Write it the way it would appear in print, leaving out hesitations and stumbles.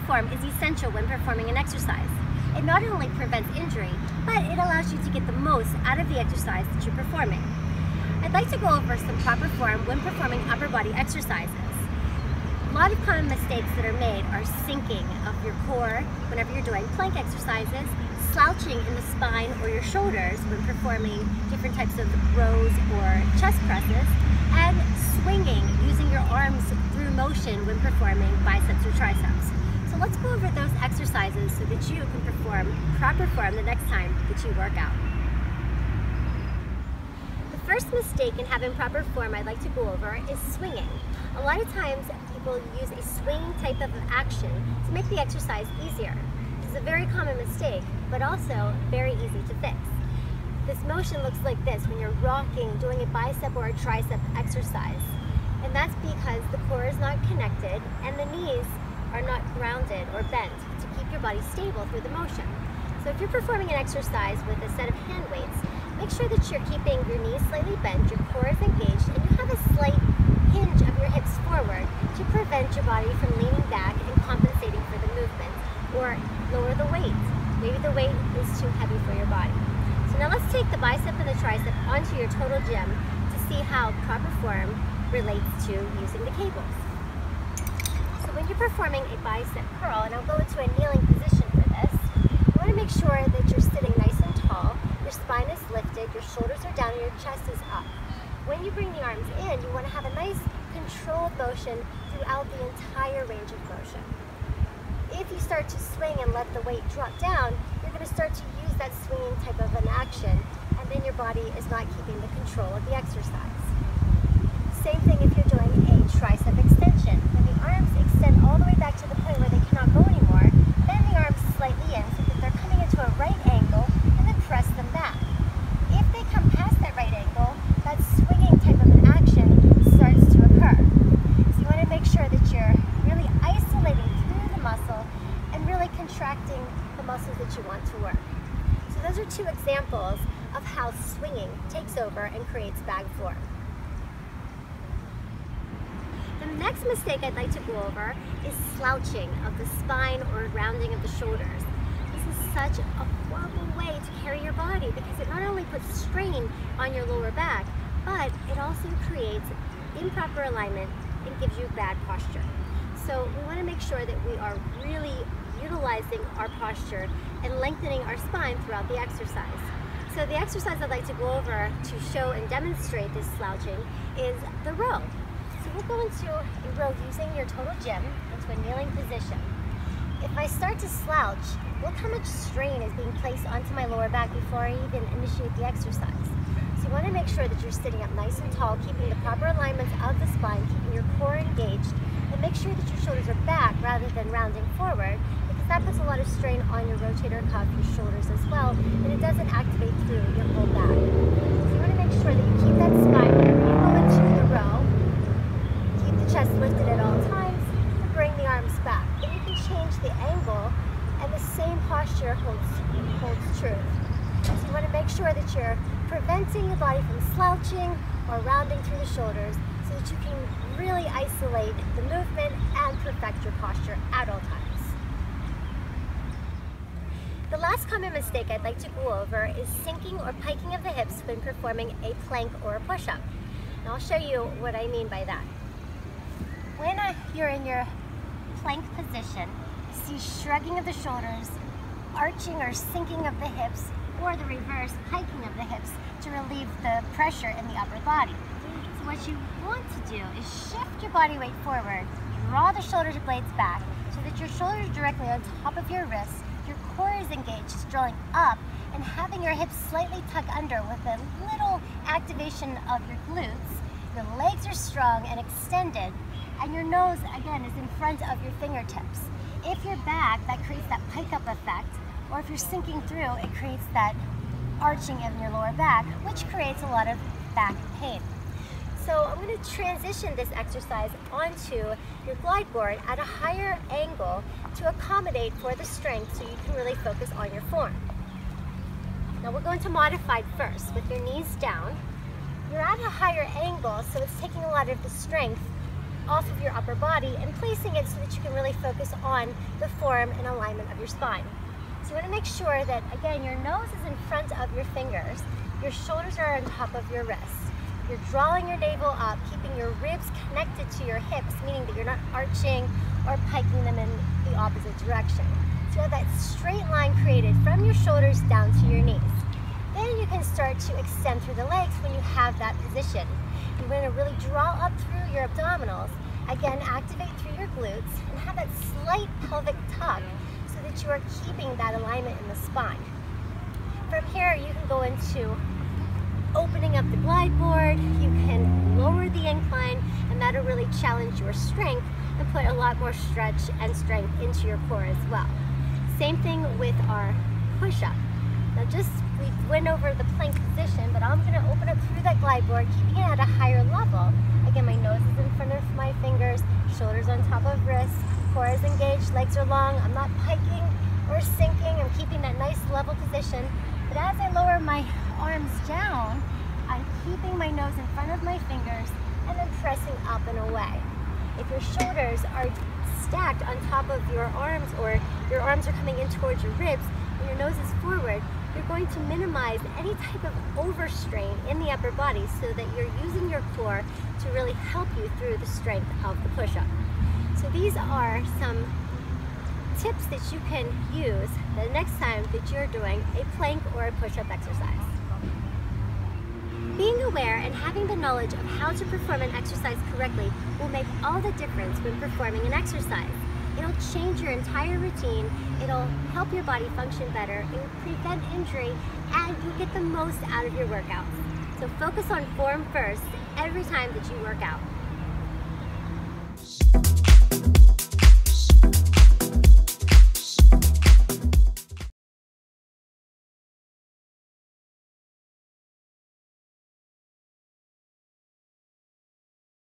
form is essential when performing an exercise. It not only prevents injury, but it allows you to get the most out of the exercise that you're performing. I'd like to go over some proper form when performing upper body exercises. A lot of common mistakes that are made are sinking of your core whenever you're doing plank exercises, slouching in the spine or your shoulders when performing different types of rows or chest presses, and swinging using your arms through motion when performing biceps or triceps. So let's go over those exercises so that you can perform proper form the next time that you work out. The first mistake in having proper form I'd like to go over is swinging. A lot of times people use a swinging type of action to make the exercise easier. This is a very common mistake, but also very easy to fix. This motion looks like this when you're rocking, doing a bicep or a tricep exercise. And that's because the core is not connected and the knees are not grounded or bent to keep your body stable through the motion. So if you're performing an exercise with a set of hand weights, make sure that you're keeping your knees slightly bent, your core is engaged, and you have a slight hinge of your hips forward to prevent your body from leaning back and compensating for the movement, or lower the weight. Maybe the weight is too heavy for your body. So now let's take the bicep and the tricep onto your total gym to see how proper form relates to using the cables. So when you're performing a bicep curl, and I'll go into a kneeling position for this, you want to make sure that you're sitting nice and tall, your spine is lifted, your shoulders are down, and your chest is up. When you bring the arms in, you want to have a nice controlled motion throughout the entire range of motion. If you start to swing and let the weight drop down, you're going to start to use that swinging type of an action, and then your body is not keeping the control of the exercise. Same thing if you're doing a tricep extension. When the arms extend all the way back to the point where they cannot go anymore, bend the arms slightly in so that they're coming into a right angle, and then press them back. If they come past that right angle, that swinging type of an action starts to occur. So you want to make sure that you're really isolating through the muscle and really contracting the muscles that you want to work. So those are two examples of how swinging takes over and creates bag form. The next mistake I'd like to go over is slouching of the spine or rounding of the shoulders. This is such a horrible way to carry your body because it not only puts strain on your lower back, but it also creates improper alignment and gives you bad posture. So we want to make sure that we are really utilizing our posture and lengthening our spine throughout the exercise. So the exercise I'd like to go over to show and demonstrate this slouching is the row. So we'll go into a row using your total gym into a kneeling position. If I start to slouch, look how much strain is being placed onto my lower back before I even initiate the exercise. So you want to make sure that you're sitting up nice and tall, keeping the proper alignments of the spine, keeping your core engaged, and make sure that your shoulders are back rather than rounding forward, because that puts a lot of strain on your rotator cuff, your shoulders as well, and it doesn't activate through your whole back. So you want to make sure that you keep that spine whenever you go into the row. Keep the chest lifted at all times, and bring the arms back. Then you can change the angle, and the same posture holds true. So you want to make sure that you're preventing your body from slouching or rounding through the shoulders so that you can really isolate the movement and perfect your posture at all times. The last common mistake I'd like to go over is sinking or piking of the hips when performing a plank or a push-up. And I'll show you what I mean by that. When you're in your plank position, you see shrugging of the shoulders, arching or sinking of the hips, or the reverse, hiking of the hips to relieve the pressure in the upper body. So what you want to do is shift your body weight forward, draw the shoulder blades back so that your shoulders are directly on top of your wrists, your core is engaged, it's drawing up, and having your hips slightly tuck under with a little activation of your glutes. Your legs are strong and extended, and your nose, again, is in front of your fingertips. If you're back, that creates that pike-up effect, or if you're sinking through, it creates that arching in your lower back, which creates a lot of back pain. So I'm going to transition this exercise onto your glide board at a higher angle to accommodate for the strength so you can really focus on your form. Now we're going to modified first with your knees down. You're at a higher angle, so it's taking a lot of the strength off of your upper body and placing it so that you can really focus on the form and alignment of your spine. So you want to make sure that, again, your nose is in front of your fingers, your shoulders are on top of your wrists. You're drawing your navel up, keeping your ribs connected to your hips, meaning that you're not arching or piking them in the opposite direction. So you have that straight line created from your shoulders down to your knees. Then you can start to extend through the legs when you have that position. You're going to really draw up through your abdominals. Again, activate through your glutes and have that slight pelvic tuck so that you are keeping that alignment in the spine. From here, you can go into opening up the glide board. You can lower the incline, and that'll really challenge your strength and put a lot more stretch and strength into your core as well. Same thing with our push-up. Now we went over the plank position, but I'm going to open up through that glide board, keeping it at a higher level. Again, my nose is in front of my fingers, shoulders on top of wrists, core is engaged, legs are long. I'm not piking or sinking. I'm keeping that nice level position. But as I lower my arms down, I'm keeping my nose in front of my fingers and then pressing up and away. If your shoulders are stacked on top of your arms, or your arms are coming in towards your ribs and your nose is forward, you're going to minimize any type of overstrain in the upper body so that you're using your core to really help you through the strength of the push-up. So these are some tips that you can use the next time that you're doing a plank or a push-up exercise. Being aware and having the knowledge of how to perform an exercise correctly will make all the difference when performing an exercise. It'll change your entire routine, it'll help your body function better, it will prevent injury, and you'll get the most out of your workouts. So focus on form first every time that you work out.